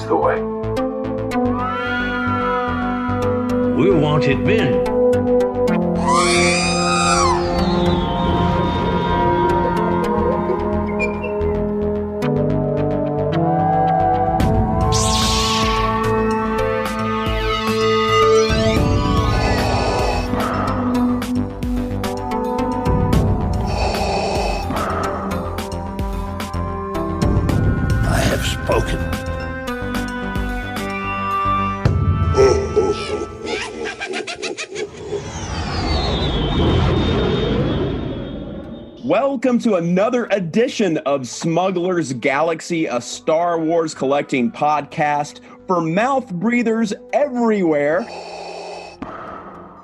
Ask away. We wanted men. Welcome to another edition of Smuggler's Galaxy, a Star Wars collecting podcast for mouth breathers everywhere.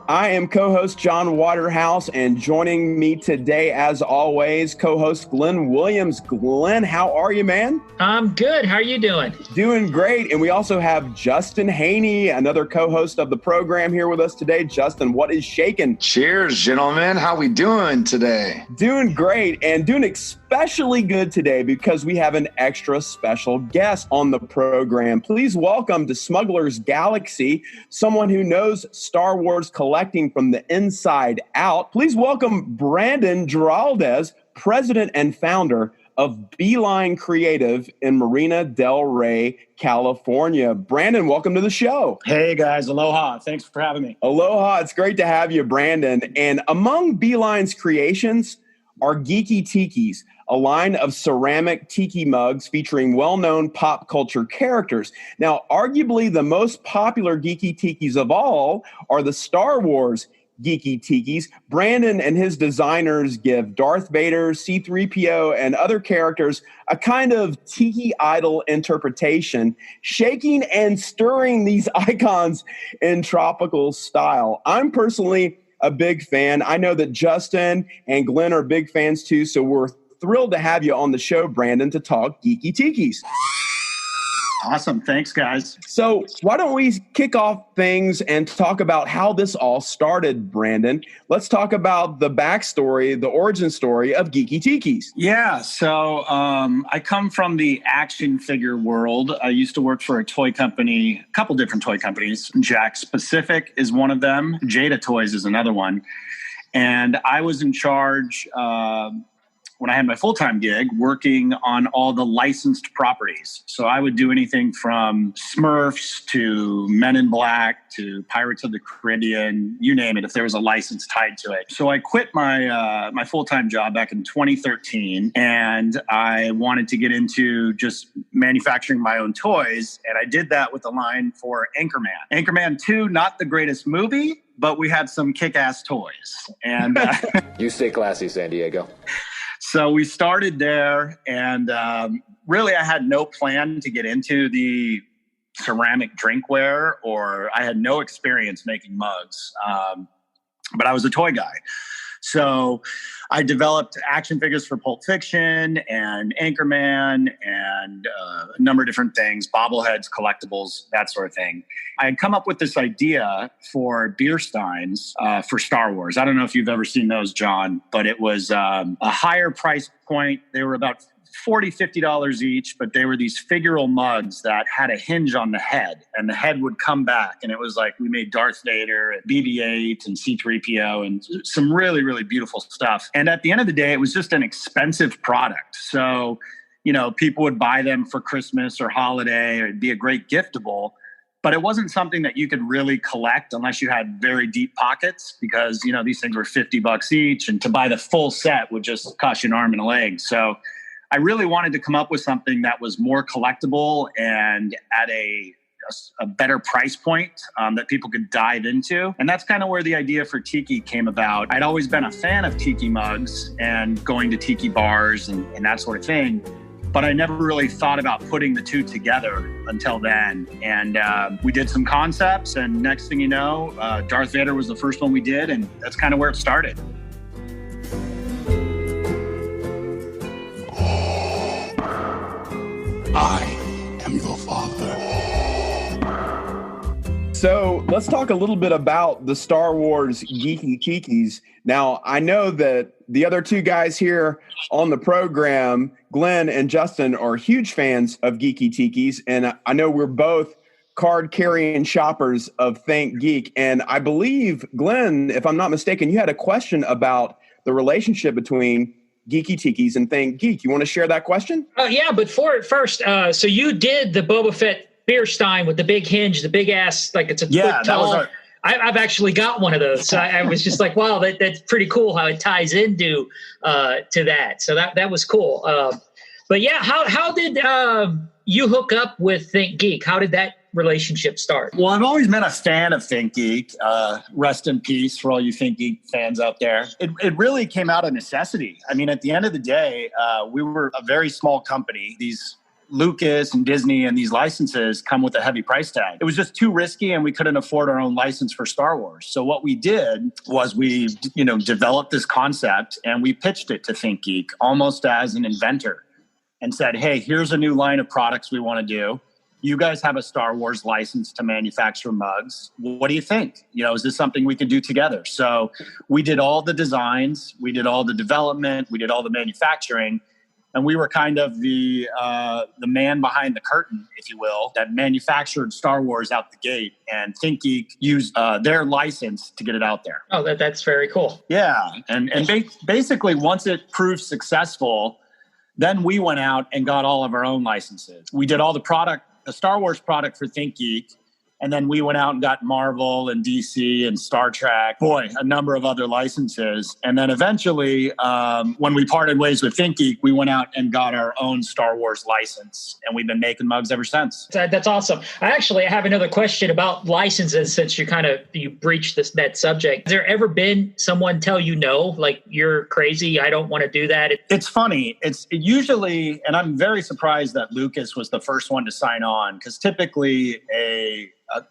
I am co-host John Waterhouse, and joining me today, as always, co-host Glenn Williams. Glenn, how are you, man? I'm good. How are you doing? Doing great. And we also have Justin Haney, another co-host of the program, here with us today. Justin, what is shaking? Cheers, gentlemen. How we doing today? Doing great, and doing especially good today because we have an extra special guest on the program. Please welcome to Smuggler's Galaxy, someone who knows Star Wars collecting from the inside out. Please welcome Brandon Giraldez, president and founder of Beeline Creative in Marina del Rey, California. Brandon, welcome to the show. Hey guys, aloha. Thanks for having me. Aloha. It's great to have you, Brandon. And among Beeline's creations are Geeki Tikis, a line of ceramic tiki mugs featuring well-known pop culture characters. Now, arguably the most popular Geeki Tikis of all are the Star Wars Geeki Tikis. Brandon and his designers give Darth Vader, C-3PO, and other characters a kind of tiki idol interpretation, shaking and stirring these icons in tropical style. I'm personally a big fan. I know that Justin and Glenn are big fans too, so we're thrilled to have you on the show, Brandon, to talk Geeki Tikis. Awesome. Thanks, guys. So why don't we kick off things and talk about how this all started, Brandon? Let's talk about the backstory, the origin story of Geeki Tikis. Yeah. So I come from the action figure world. I used to work for a toy company, a couple different toy companies. Jack Specific is one of them. Jada Toys is another one. And I was in charge when I had my full-time gig, working on all the licensed properties. So I would do anything from Smurfs to Men in Black to Pirates of the Caribbean, you name it, if there was a license tied to it. So I quit my my full-time job back in 2013, and I wanted to get into just manufacturing my own toys, and I did that with a line for Anchorman. Anchorman 2, not the greatest movie, but we had some kick-ass toys. And You stay classy, San Diego. So we started there, and really I had no plan to get into the ceramic drinkware, or I had no experience making mugs, but I was a toy guy. So I developed action figures for Pulp Fiction and Anchorman and a number of different things, bobbleheads, collectibles, that sort of thing. I had come up with this idea for beer steins for Star Wars. I don't know if you've ever seen those, John, but it was a higher price point. They were about $40, $50 each, but they were these figural mugs that had a hinge on the head, and the head would come back. And it was like we made Darth Vader and BB-8 and C-3PO and some really, really beautiful stuff. And at the end of the day, it was just an expensive product. So, you know, people would buy them for Christmas or holiday, or it'd be a great giftable. But it wasn't something that you could really collect unless you had very deep pockets, because, you know, these things were $50 each, and to buy the full set would just cost you an arm and a leg. So I really wanted to come up with something that was more collectible and at a better price point that people could dive into. And that's kind of where the idea for Tiki came about. I'd always been a fan of Tiki mugs and going to Tiki bars and that sort of thing, but I never really thought about putting the two together until then. And we did some concepts, and next thing you know, Darth Vader was the first one we did, and that's kind of where it started. I am your father. So let's talk a little bit about the Star Wars Geeki Tikis. Now, I know that the other two guys here on the program, Glenn and Justin, are huge fans of Geeki Tikis, and I know we're both card-carrying shoppers of Think Geek. And I believe, Glenn, if I'm not mistaken, you had a question about the relationship between Geeki Tikis and Think Geek. You want to share that question? Yeah, but first, so you did the Boba Fett beer stein with the big hinge, the big ass, like it's a foot tall. I've actually got one of those. So I was just like, wow, that's pretty cool how it ties into to that. So that was cool. But yeah, how did you hook up with Think Geek? How did that relationship start? Well, I've always been a fan of Think Geek. Rest in peace for all you Think Geek fans out there. It really came out of necessity. I mean, at the end of the day, we were a very small company. These Lucas and Disney and these licenses come with a heavy price tag. It was just too risky, and we couldn't afford our own license for Star Wars. So what we did was we, developed this concept, and we pitched it to Think Geek almost as an inventor and said, hey, here's a new line of products we want to do. You guys have a Star Wars license to manufacture mugs. What do you think? Is this something we could do together? So we did all the designs, we did all the development, we did all the manufacturing, and we were kind of the man behind the curtain, if you will, that manufactured Star Wars out the gate. And Think Geek used their license to get it out there. Oh, that's very cool. Yeah, and basically once it proved successful, then we went out and got all of our own licenses. We did all the Star Wars product for Think Geek. And then we went out and got Marvel and DC and Star Trek, a number of other licenses. And then eventually, when we parted ways with Think Geek, we went out and got our own Star Wars license. And we've been making mugs ever since. That's awesome. I have another question about licenses since you breached that subject. Has there ever been someone tell you no, like you're crazy, I don't want to do that? It's funny. It's usually, and I'm very surprised that Lucas was the first one to sign on, because typically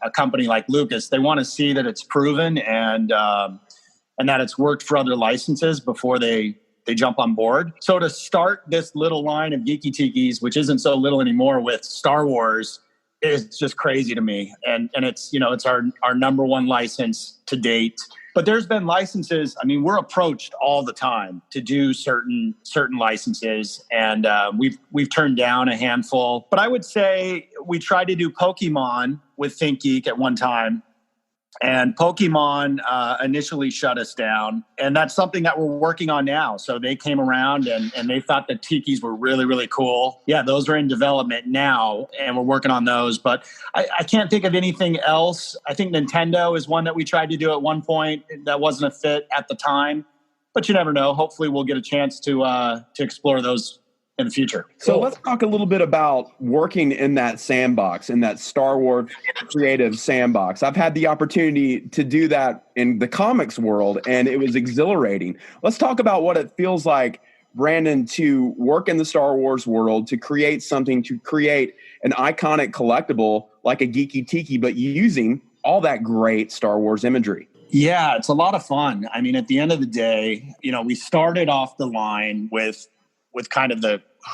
a company like Lucas, they want to see that it's proven and that it's worked for other licenses before they jump on board. So to start this little line of Geeki Tikis, which isn't so little anymore, with Star Wars, is just crazy to me. And it's it's our number one license to date. But there's been licenses. I mean, we're approached all the time to do certain licenses, and we've turned down a handful. But I would say we tried to do Pokemon with Think Geek at one time, and Pokemon initially shut us down, and that's something that we're working on now. So they came around and they thought the tikis were really, really cool. Yeah, those are in development now, and we're working on those. But I can't think of anything else. I think Nintendo is one that we tried to do at one point that wasn't a fit at the time. But you never know. Hopefully we'll get a chance to explore those in the future. So let's talk a little bit about working in that sandbox, in that Star Wars creative sandbox. I've had the opportunity to do that in the comics world, and it was exhilarating. Let's talk about what it feels like, Brandon, to work in the Star Wars world, to create something, to create an iconic collectible like a Geeki Tiki, but using all that great Star Wars imagery. Yeah, it's a lot of fun. I mean, at the end of the day, we started off the line with kind of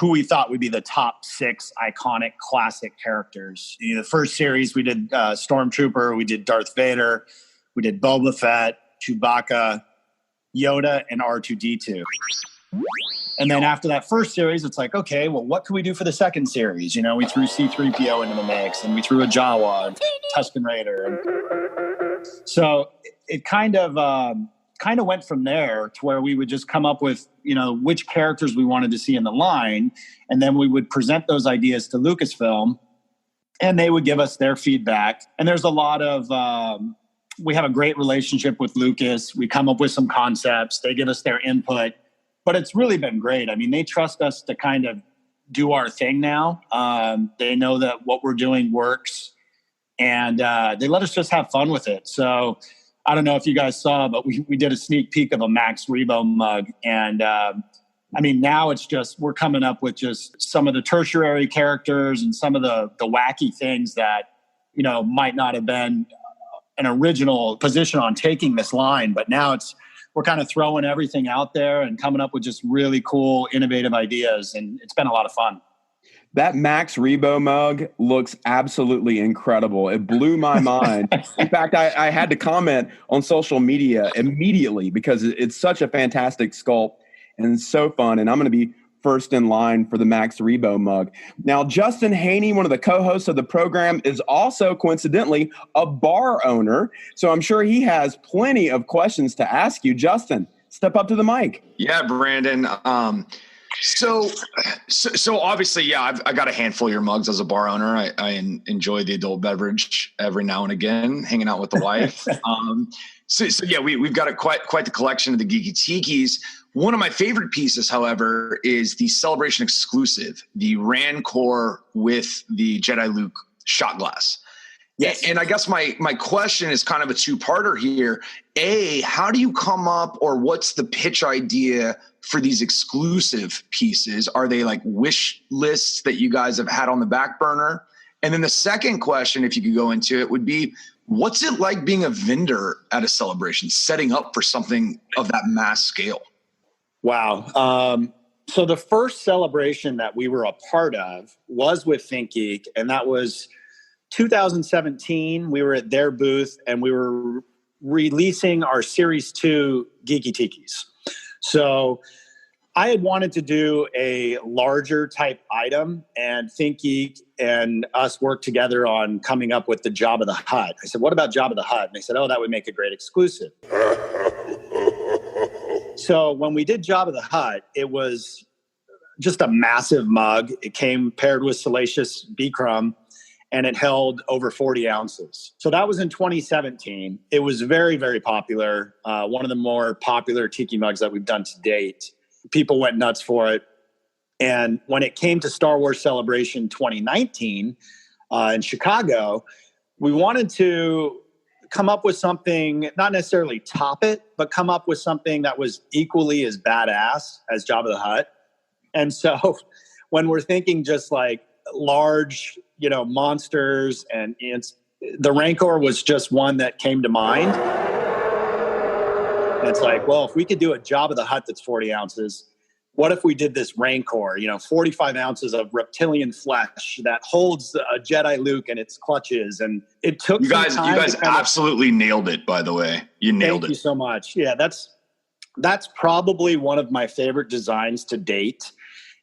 who we thought would be the top 6 iconic classic characters. The first series, we did Stormtrooper, we did Darth Vader, we did Boba Fett, Chewbacca, Yoda, and R2-D2. And then after that first series, it's like, okay, well, what can we do for the second series? We threw C-3PO into the mix, and we threw a Jawa, and Tusken Raider. So it kind of went from there to where we would just come up with, which characters we wanted to see in the line. And then we would present those ideas to Lucasfilm, and they would give us their feedback. And there's a lot of, we have a great relationship with Lucas. We come up with some concepts. They give us their input. But it's really been great. I mean, they trust us to kind of do our thing now. They know that what we're doing works. And they let us just have fun with it. So I don't know if you guys saw, but we did a sneak peek of a Max Rebo mug. And now it's just, we're coming up with just some of the tertiary characters and some of the wacky things that, might not have been an original position on taking this line. But now we're kind of throwing everything out there and coming up with just really cool, innovative ideas. And it's been a lot of fun. That Max Rebo mug looks absolutely incredible. It blew my mind. In fact, I had to comment on social media immediately because it's such a fantastic sculpt and it's so fun. And I'm going to be first in line for the Max Rebo mug. Now, Justin Haney, one of the co-hosts of the program, is also coincidentally a bar owner. So I'm sure he has plenty of questions to ask you. Justin, step up to the mic. Yeah, Brandon. So obviously, yeah, I got a handful of your mugs as a bar owner. I enjoy the adult beverage every now and again, hanging out with the wife. So yeah, we've got quite the collection of the Geeky Tikis. One of my favorite pieces, however, is the Celebration exclusive, the Rancor with the Jedi Luke shot glass. Yes. And I guess my question is kind of a two-parter here. A, how do you come up, or what's the pitch idea for these exclusive pieces? Are they like wish lists that you guys have had on the back burner? And then the second question, if you could go into it, would be, what's it like being a vendor at a celebration, setting up for something of that mass scale? Wow. So the first celebration that we were a part of was with Think Geek, and that was 2017. We were at their booth and we were releasing our Series 2 Geeky Tikis. So I had wanted to do a larger type item, and Think Geek and us worked together on coming up with the Jabba the Hutt. I said, what about Jabba the Hutt? And they said, oh, that would make a great exclusive. So when we did Jabba the Hutt, it was just a massive mug. It came paired with Salacious Bikram, and it held over 40 ounces. So that was in 2017. It was very, very popular. One of the more popular tiki mugs that we've done to date. People went nuts for it. And when it came to Star Wars Celebration 2019 in Chicago, we wanted to come up with something, not necessarily top it, but come up with something that was equally as badass as Jabba the Hutt. And so when we're thinking just like large, monsters, and the Rancor was just one that came to mind. And it's like, well, if we could do a Jabba the Hutt that's 40 ounces, what if we did this Rancor, 45 ounces of reptilian flesh that holds a Jedi Luke in its clutches? And it took you guys absolutely nailed it, by the way. You nailed it. Thank you so much. Yeah, that's probably one of my favorite designs to date.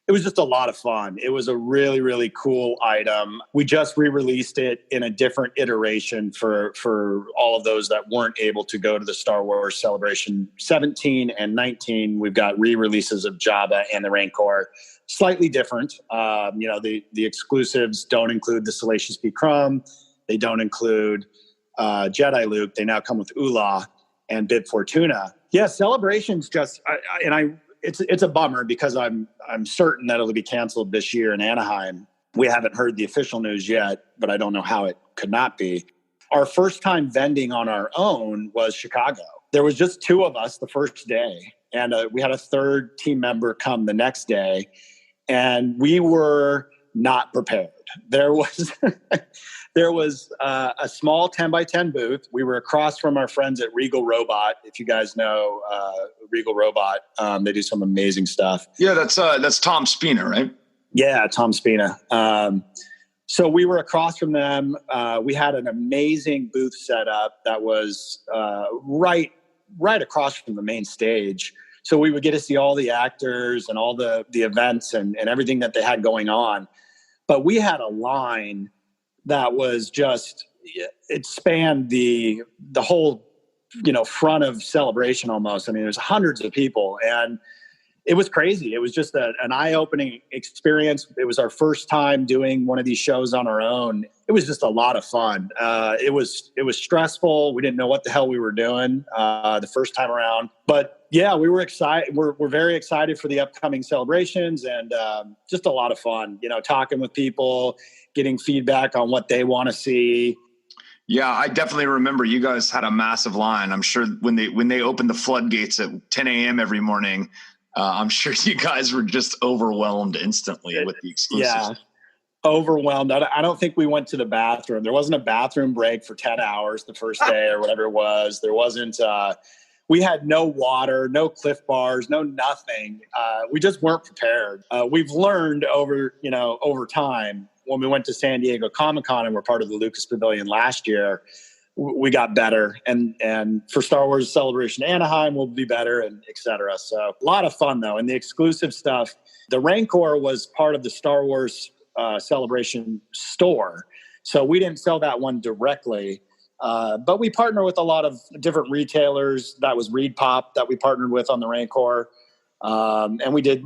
It was just a lot of fun. It was a really, really cool item. We just re-released it in a different iteration for all of those that weren't able to go to the Star Wars Celebration 17 and 19. We've got re-releases of Jabba and the Rancor, slightly different. The exclusives don't include the Salacious Bikram. They don't include Jedi Luke. They now come with Ula and Bib Fortuna. Yeah, Celebration's just, It's a bummer because I'm certain that it'll be canceled this year in Anaheim. We haven't heard the official news yet, but I don't know how it could not be. Our first time vending on our own was Chicago. There was just two of us the first day, and we had a third team member come the next day, and we were not prepared. There was a small 10 by 10 booth. We were across from our friends at Regal Robot. If you guys know Regal Robot, they do some amazing stuff. Yeah, that's Tom Spina, right? Yeah, Tom Spina. So we were across from them. We had an amazing booth set up that was right across from the main stage. So we would get to see all the actors and all the events and everything that they had going on. But we had a line that was just, it spanned the whole, front of Celebration almost. I mean, there's hundreds of people, and it was crazy. It was just an eye-opening experience. It was our first time doing one of these shows on our own. It was just a lot of fun. It was stressful. We didn't know what the hell we were doing the first time around. But yeah, we were excited. We're very excited for the upcoming celebrations, and just a lot of fun, talking with people, getting feedback on what they want to see. Yeah, I definitely remember you guys had a massive line. I'm sure when they opened the floodgates at 10 a.m. every morning, I'm sure you guys were just overwhelmed instantly with the exclusives. Yeah, overwhelmed. I don't think we went to the bathroom. There wasn't a bathroom break for 10 hours the first day or whatever it was. There wasn't. We had no water, no Cliff Bars, no nothing. We just weren't prepared. We've learned over time. When we went to San Diego Comic-Con and were part of the Lucas Pavilion last year, we got better. And for Star Wars Celebration Anaheim, we'll be better, and et cetera. So a lot of fun, though. And the exclusive stuff, the Rancor was part of the Star Wars Celebration store. So we didn't sell that one directly. But we partner with a lot of different retailers. That was Reed Pop that we partnered with on the Rancor. And we did,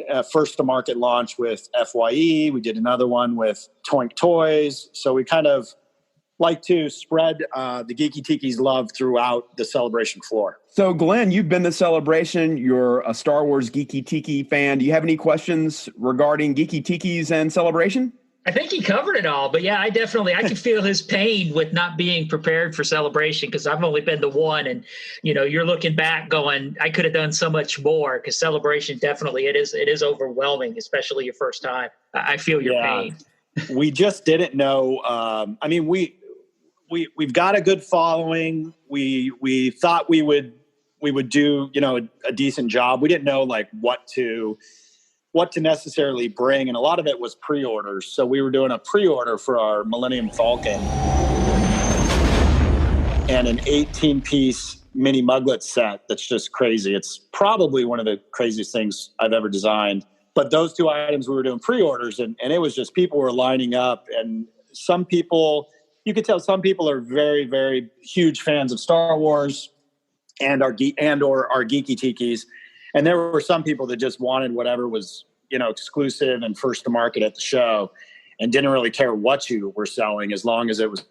a first to market launch with FYE. We did another one with Toink Toys. So we kind of like to spread the Geeky Tikis love throughout the Celebration floor. So Glenn, you've been to Celebration. You're a Star Wars Geeky Tiki fan. Do you have any questions regarding Geeky Tikis and Celebration? I think he covered it all, but yeah, I can feel his pain with not being prepared for Celebration, because I've only been to one, and you're looking back going, I could have done so much more, because Celebration definitely it is overwhelming, especially your first time. I feel your pain. We just didn't know. We've got a good following. We thought we would do a decent job. We didn't know what to necessarily bring. And a lot of it was pre-orders. So we were doing a pre-order for our Millennium Falcon and an 18-piece mini muglet set. That's just crazy. It's probably one of the craziest things I've ever designed. But those two items we were doing pre-orders, and it was just people were lining up. And some people, you could tell some people are very, very huge fans of Star Wars and or our Geeky Tikis. And there were some people that just wanted whatever was, exclusive and first to market at the show, and didn't really care what you were selling as long as it was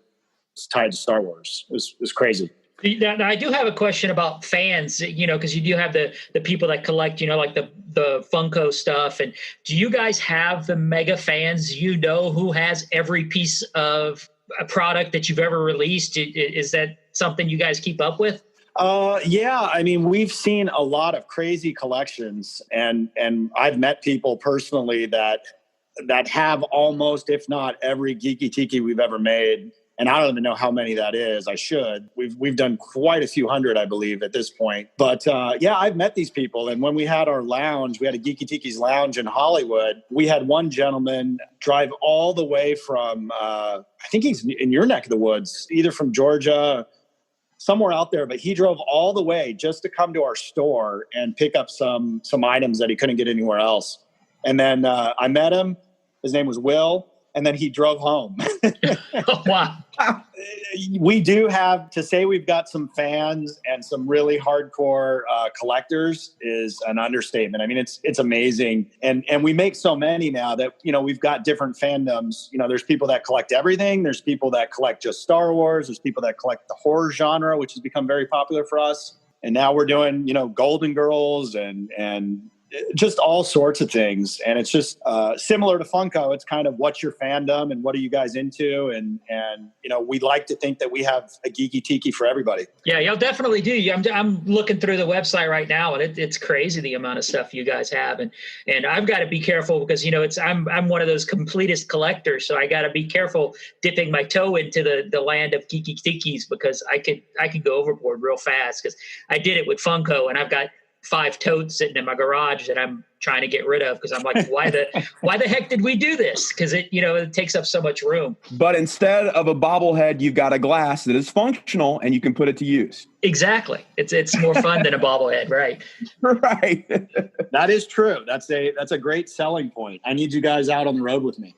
tied to Star Wars. It was crazy. Now, I do have a question about fans, because you do have the people that collect, like the Funko stuff. And do you guys have the mega fans, who has every piece of a product that you've ever released? Is that something you guys keep up with? Yeah. I mean, we've seen a lot of crazy collections, and I've met people personally that have almost, if not every Geeky Tiki we've ever made. And I don't even know how many that is. I should. We've done quite a few hundred, I believe, at this point. But yeah, I've met these people. And when we had our lounge, we had a Geeky Tiki's lounge in Hollywood. We had one gentleman drive all the way from, I think he's in your neck of the woods, either from Georgia, somewhere out there, but he drove all the way just to come to our store and pick up some items that he couldn't get anywhere else. And then I met him. His name was Will. And then he drove home. Oh, wow. We do have to say we've got some fans and some really hardcore collectors is an understatement. I mean, it's amazing. And we make so many now that, we've got different fandoms. There's people that collect everything. There's people that collect just Star Wars. There's people that collect the horror genre, which has become very popular for us. And now we're doing, Golden Girls and just all sorts of things. And it's just similar to Funko. It's kind of what's your fandom and what are you guys into? And we like to think that we have a Geeky Tiki for everybody. Yeah, y'all definitely do. I'm looking through the website right now, and it's crazy the amount of stuff you guys have. And I've got to be careful because, I'm one of those completist collectors. So I got to be careful dipping my toe into the land of Geeky Tikis, because I could go overboard real fast, because I did it with Funko, and I've got 5 totes sitting in my garage that I'm trying to get rid of, because I'm like, why the heck did we do this? Because it takes up so much room. But instead of a bobblehead, you've got a glass that is functional and you can put it to use. Exactly. It's more fun than a bobblehead, right? Right. That is true. That's a great selling point. I need you guys out on the road with me.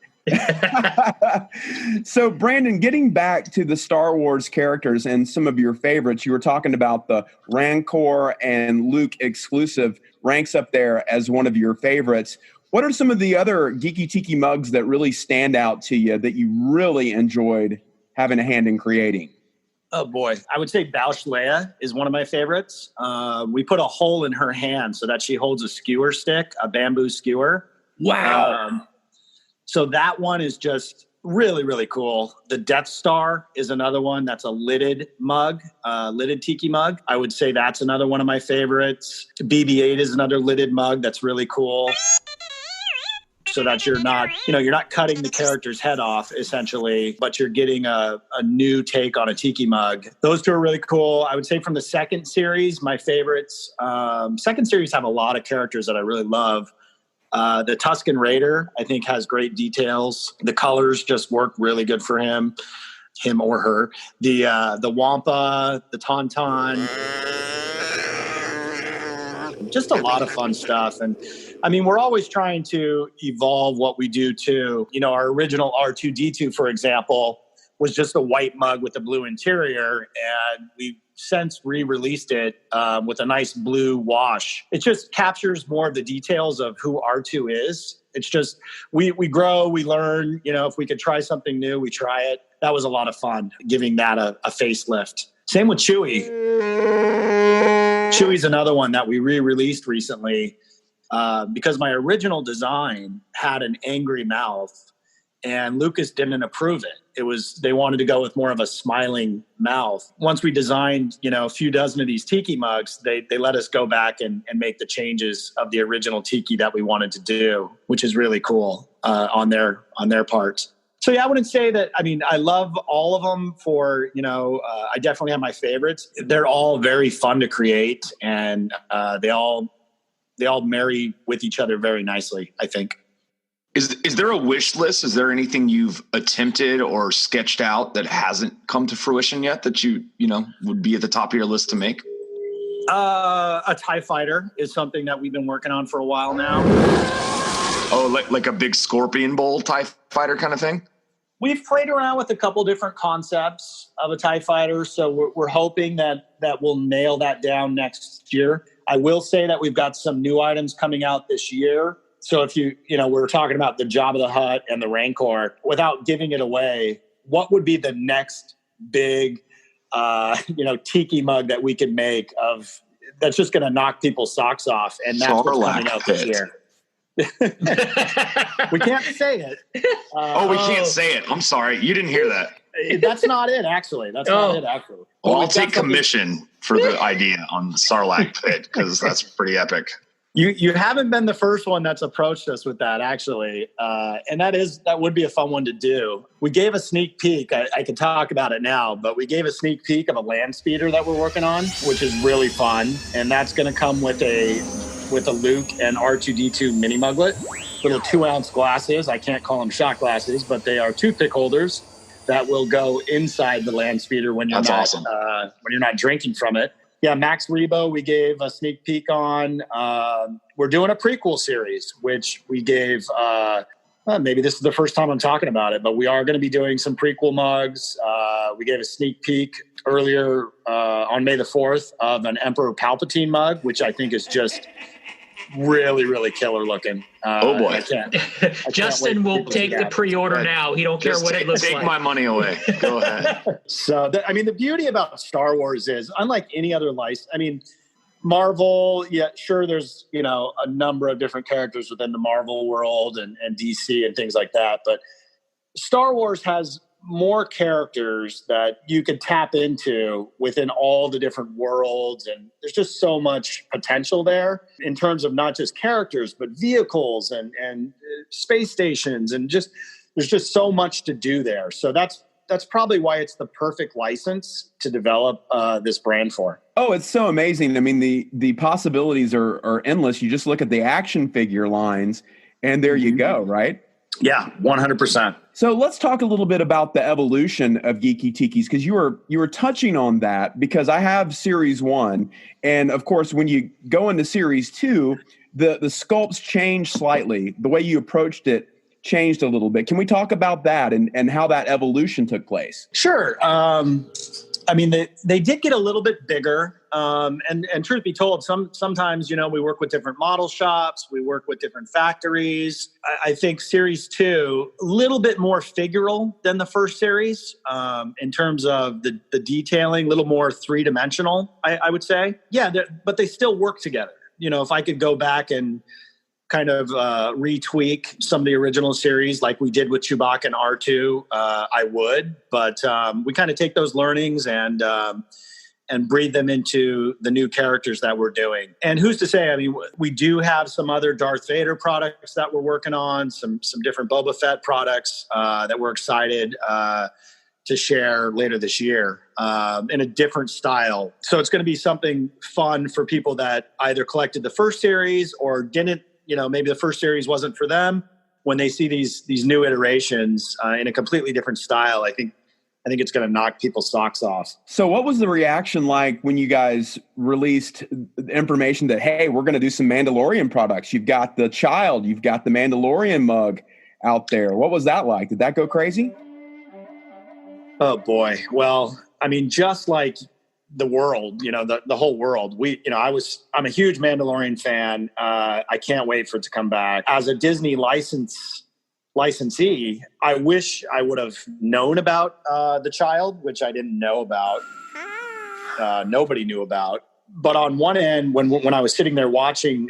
So, Brandon, getting back to the Star Wars characters and some of your favorites, you were talking about the Rancor and Luke exclusive ranks up there as one of your favorites. What are some of the other Geeky Tiki mugs that really stand out to you that you really enjoyed having a hand in creating? Oh, boy. I would say Bausch Leia is one of my favorites. We put a hole in her hand so that she holds a skewer stick, a bamboo skewer. Wow. So that one is just really, really cool. The Death Star is another one that's a lidded mug, lidded tiki mug. I would say that's another one of my favorites. BB-8 is another lidded mug that's really cool. so that you're not cutting the character's head off essentially, but you're getting a new take on a tiki mug. Those two are really cool. I would say from the second series, my favorites. Second series have a lot of characters that I really love. The Tusken Raider, I think, has great details. The colors just work really good for him or her. The Wampa, the Tauntaun, just a lot of fun stuff. And I mean, we're always trying to evolve what we do too. You know, our original R2-D2, for example, was just a white mug with a blue interior, and we've since re-released it with a nice blue wash. It just captures more of the details of who R2 is. It's just, we grow, we learn. You know, if we could try something new, we try it. That was a lot of fun, giving that a facelift. Same with Chewie. Chewie's another one that we re-released recently because my original design had an angry mouth, and Lucas didn't approve it. They wanted to go with more of a smiling mouth. Once we designed, a few dozen of these tiki mugs, they let us go back and make the changes of the original tiki that we wanted to do, which is really cool on their part. So yeah, I wouldn't say that. I mean, I love all of them for, I definitely have my favorites. They're all very fun to create, and they all marry with each other very nicely, I think. Is there a wish list? Is there anything you've attempted or sketched out that hasn't come to fruition yet that you would be at the top of your list to make? A TIE fighter is something that we've been working on for a while now. Oh, like a big scorpion bowl TIE fighter kind of thing? We've played around with a couple different concepts of a TIE fighter, so we're hoping that we'll nail that down next year. I will say that we've got some new items coming out this year. So if we're talking about the Jabba the Hutt and the Rancor, without giving it away, what would be the next big, tiki mug that we could make that's just going to knock people's socks off? And that's what's coming out this year. We can't say it. We can't say it. I'm sorry. You didn't hear that. That's not it, actually. Well, I'll take commission for the idea on the Sarlacc pit, because that's pretty epic. You haven't been the first one that's approached us with that, actually. And that would be a fun one to do. We gave a sneak peek. I can talk about it now, but we gave a sneak peek of a land speeder that we're working on, which is really fun. And that's going to come with a Luke and R2-D2 mini muglet, little 2-ounce glasses. I can't call them shot glasses, but they are toothpick holders that will go inside the land speeder when you're not drinking from it. Yeah, Max Rebo, we gave a sneak peek on. We're doing a prequel series, which we gave, maybe this is the first time I'm talking about it, but we are going to be doing some prequel mugs. We gave a sneak peek earlier on May the 4th of an Emperor Palpatine mug, which I think is just really, really killer looking. Oh boy. Justin will take the pre-order now. He don't care what it looks like. Take my money away. Go ahead. So, the beauty about Star Wars is, unlike any other license, Marvel, yeah, sure, there's, a number of different characters within the Marvel world and DC and things like that. But Star Wars has more characters that you could tap into within all the different worlds, and there's just so much potential there in terms of not just characters but vehicles and space stations, and there's just so much to do there. So that's probably why it's the perfect license to develop this brand for. Oh, it's so amazing. I mean, the possibilities are endless. You just look at the action figure lines and there you go, right? Yeah, 100%. So let's talk a little bit about the evolution of Geeky Tikis, because you were touching on that, because I have Series 1. And, of course, when you go into Series 2, the sculpts changed slightly. The way you approached it changed a little bit. Can we talk about that and how that evolution took place? Sure. They did get a little bit bigger. And truth be told, sometimes, we work with different model shops. We work with different factories. I think Series 2, a little bit more figural than the first series in terms of the detailing, a little more three-dimensional, I would say. Yeah, but they still work together. If I could go back and kind of retweak some of the original series like we did with Chewbacca and R2, I would. But we kind of take those learnings and and breathe them into the new characters that we're doing. And who's to say, I mean, we do have some other Darth Vader products that we're working on, some different Boba Fett products that we're excited to share later this year in a different style. So it's going to be something fun for people that either collected the first series or didn't, maybe the first series wasn't for them. When they see these new iterations in a completely different style, I think it's going to knock people's socks off. So what was the reaction like when you guys released information that, hey, we're going to do some Mandalorian products? You've got the Child, you've got the Mandalorian mug out there. What was that like? Did that go crazy? Oh boy. Well, I mean, just like the world, the whole world, I'm a huge Mandalorian fan. I can't wait for it to come back. As a Disney licensee, I wish I would have known about the Child, which I didn't know about. Nobody knew about. But on one end, when I was sitting there watching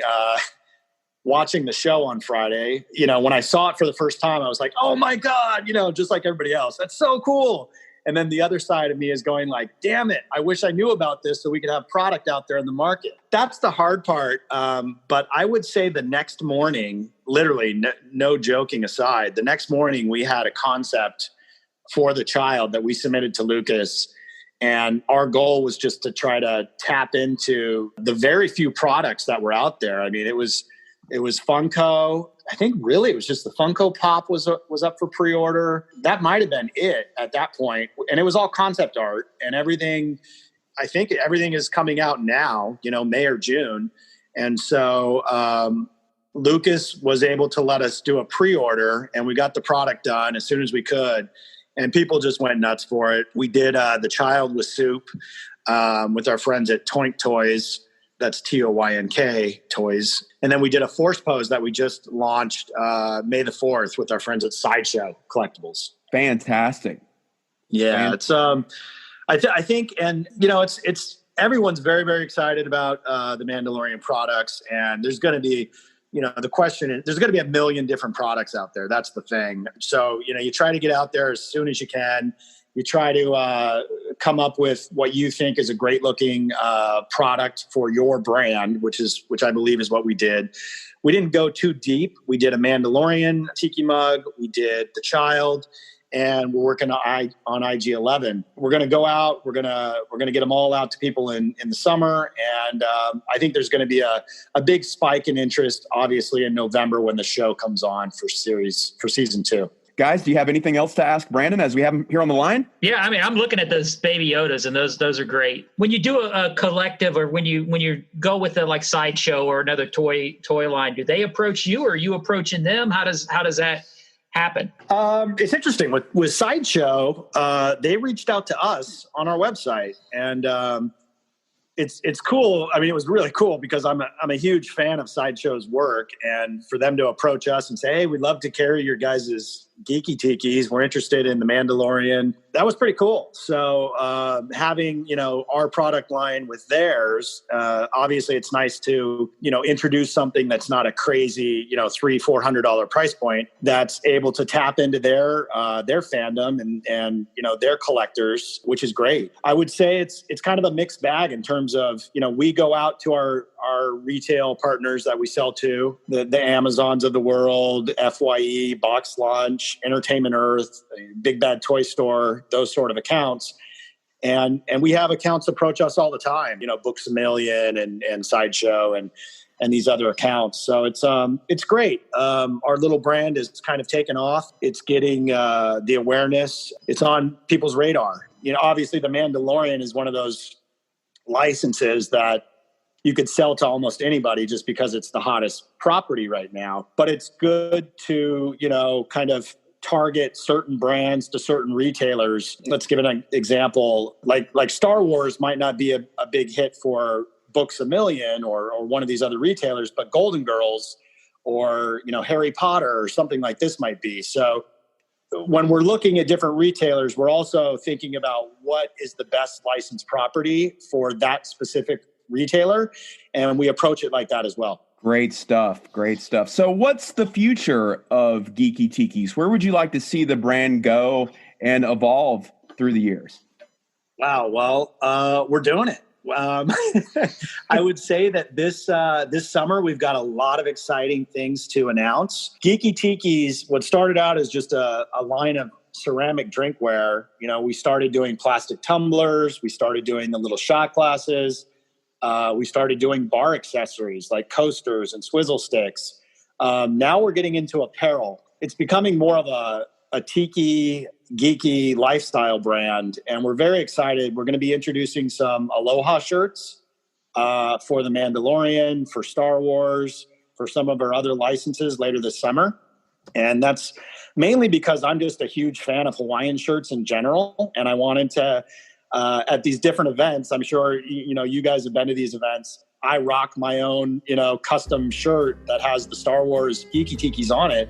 the show on Friday, when I saw it for the first time, I was like, oh my God, just like everybody else. That's so cool. And then the other side of me is going like, damn it, I wish I knew about this so we could have product out there in the market. That's the hard part. But I would say the next morning, literally, no joking aside, the next morning we had a concept for the Child that we submitted to Lucas. And our goal was just to try to tap into the very few products that were out there. I mean, it was Funko. I think really it was just the Funko Pop was up for pre-order. That might have been it at that point. And it was all concept art and everything. I think everything is coming out now, May or June. And so Lucas was able to let us do a pre-order and we got the product done as soon as we could. And people just went nuts for it. We did the Child with Soup with our friends at Toynk Toys. That's TOYNK Toys. And then we did a Force Pose that we just launched May the 4th with our friends at Sideshow Collectibles. Fantastic. Yeah, it's I think, and it's everyone's very, very excited about the Mandalorian products, and there's going to be, the question is, there's going to be a million different products out there. That's the thing. So you try to get out there as soon as you can. You try to come up with what you think is a great looking product for your brand, which I believe is what we did. We didn't go too deep. We did a Mandalorian tiki mug. We did the Child, and we're working on IG-11. We're going to go out. We're going to get them all out to people in the summer, and I think there's going to be a big spike in interest, obviously, in November when the show comes on for season 2. Guys, do you have anything else to ask Brandon as we have him here on the line? Yeah, I mean, I'm looking at those Baby Yodas, and those are great. When you do a collective, or when you go with a like Sideshow or another toy line, do they approach you, or are you approaching them? How does that happen? It's interesting with Sideshow. They reached out to us on our website, and it's cool. I mean, it was really cool because I'm a huge fan of Sideshow's work, and for them to approach us and say, hey, we'd love to carry your guys' Geeki Tikis. We're interested in the Mandalorian. That was pretty cool. So having, our product line with theirs, obviously it's nice to, introduce something that's not a crazy, $300-$400 price point that's able to tap into their fandom and their collectors, which is great. I would say it's kind of a mixed bag in terms of, we go out to our retail partners that we sell to, the Amazons of the world, FYE, Box Lunch, Entertainment Earth, Big Bad Toy Store, those sort of accounts. And we have accounts approach us all the time, Books A Million and Sideshow and these other accounts. So it's great. Our little brand is kind of taken off. It's getting the awareness. It's on people's radar. Obviously the Mandalorian is one of those licenses that you could sell to almost anybody just because it's the hottest property right now. But it's good to, kind of target certain brands to certain retailers. Let's give an example. Like Star Wars might not be a big hit for Books A Million or one of these other retailers, but Golden Girls or, Harry Potter or something like this might be. So when we're looking at different retailers, we're also thinking about what is the best licensed property for that specific retailer, and we approach it like that as well. Great stuff. So what's the future of Geeky Tikis? Where would you like to see the brand go and evolve through the years? Wow. Well, we're doing it. I would say that this summer we've got a lot of exciting things to announce. Geeky Tikis, what started out as just a line of ceramic drinkware. We started doing plastic tumblers. We started doing the little shot glasses. We started doing bar accessories like coasters and swizzle sticks. Now we're getting into apparel. It's becoming more of a tiki geeky lifestyle brand, and we're very excited. We're going to be introducing some Aloha shirts for the Mandalorian, for Star Wars, for some of our other licenses later this summer. And that's mainly because I'm just a huge fan of Hawaiian shirts in general, and I wanted to at these different events. I'm sure you guys have been to these events. I rock my own custom shirt that has the Star Wars Geeki Tikis on it,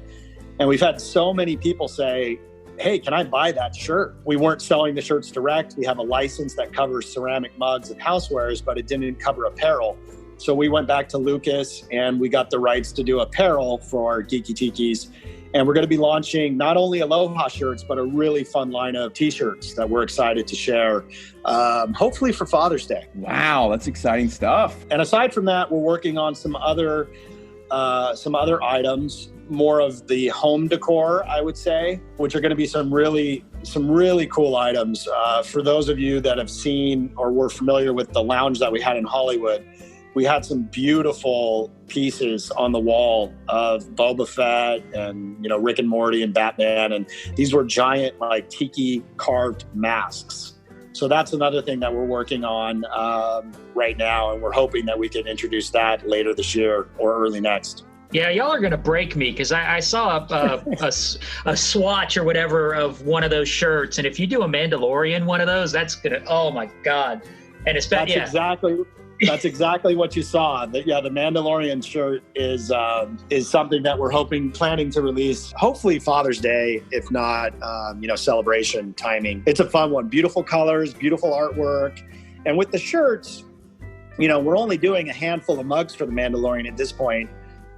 and we've had so many people say, hey, can I buy that shirt? We weren't selling the shirts direct. We have a license that covers ceramic mugs and housewares, but it didn't cover apparel. So we went back to Lucas and we got the rights to do apparel for our Geeky Tikis. And we're going to be launching not only Aloha shirts, but a really fun line of t-shirts that we're excited to share, hopefully for Father's Day. Wow, that's exciting stuff. And aside from that, we're working on some other items, more of the home decor, I would say, which are going to be some really cool items. For those of you that have seen or were familiar with the lounge that we had in Hollywood, we had some beautiful pieces on the wall of Boba Fett and, Rick and Morty and Batman. And these were giant, like, tiki carved masks. So that's another thing that we're working on right now. And we're hoping that we can introduce that later this year or early next. Yeah, y'all are going to break me because I saw a swatch or whatever of one of those shirts. And if you do a Mandalorian one of those, that's going to, oh my God. And it's That's exactly what you saw. The Mandalorian shirt is something that we're planning to release, hopefully Father's Day, if not, celebration timing. It's a fun one. Beautiful colors, beautiful artwork. And with the shirts, we're only doing a handful of mugs for the Mandalorian at this point.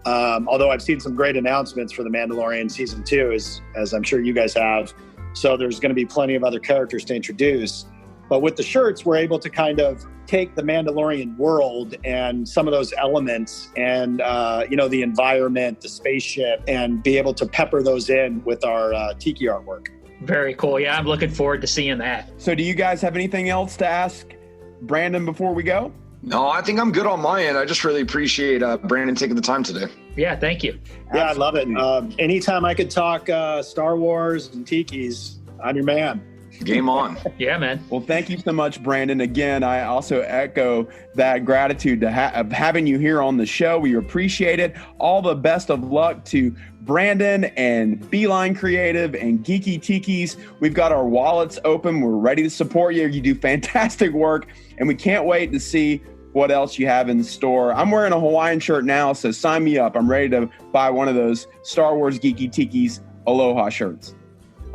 Although I've seen some great announcements for the Mandalorian season 2, as I'm sure you guys have. So there's going to be plenty of other characters to introduce. But with the shirts, we're able to kind of take the Mandalorian world and some of those elements and, the environment, the spaceship, and be able to pepper those in with our tiki artwork. Very cool. Yeah, I'm looking forward to seeing that. So do you guys have anything else to ask Brandon before we go? No, I think I'm good on my end. I just really appreciate Brandon taking the time today. Yeah, thank you. Yeah, absolutely. I love it. Anytime I could talk Star Wars and tikis, I'm your man. Game on. Yeah, man. Well, thank you so much, Brandon. Again, I also echo that gratitude of having you here on the show. We appreciate it. All the best of luck to Brandon and Beeline Creative and Geeky Tikis. We've got our wallets open. We're ready to support you. You do fantastic work, and we can't wait to see what else you have in store. I'm wearing a Hawaiian shirt now, so sign me up. I'm ready to buy one of those Star Wars Geeky Tikis Aloha shirts.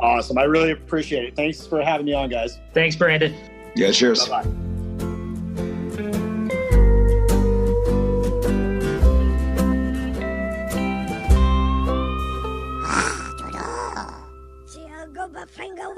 Awesome. I really appreciate it. Thanks for having me on, guys. Thanks, Brandon. Yeah, cheers. Bye-bye. Go,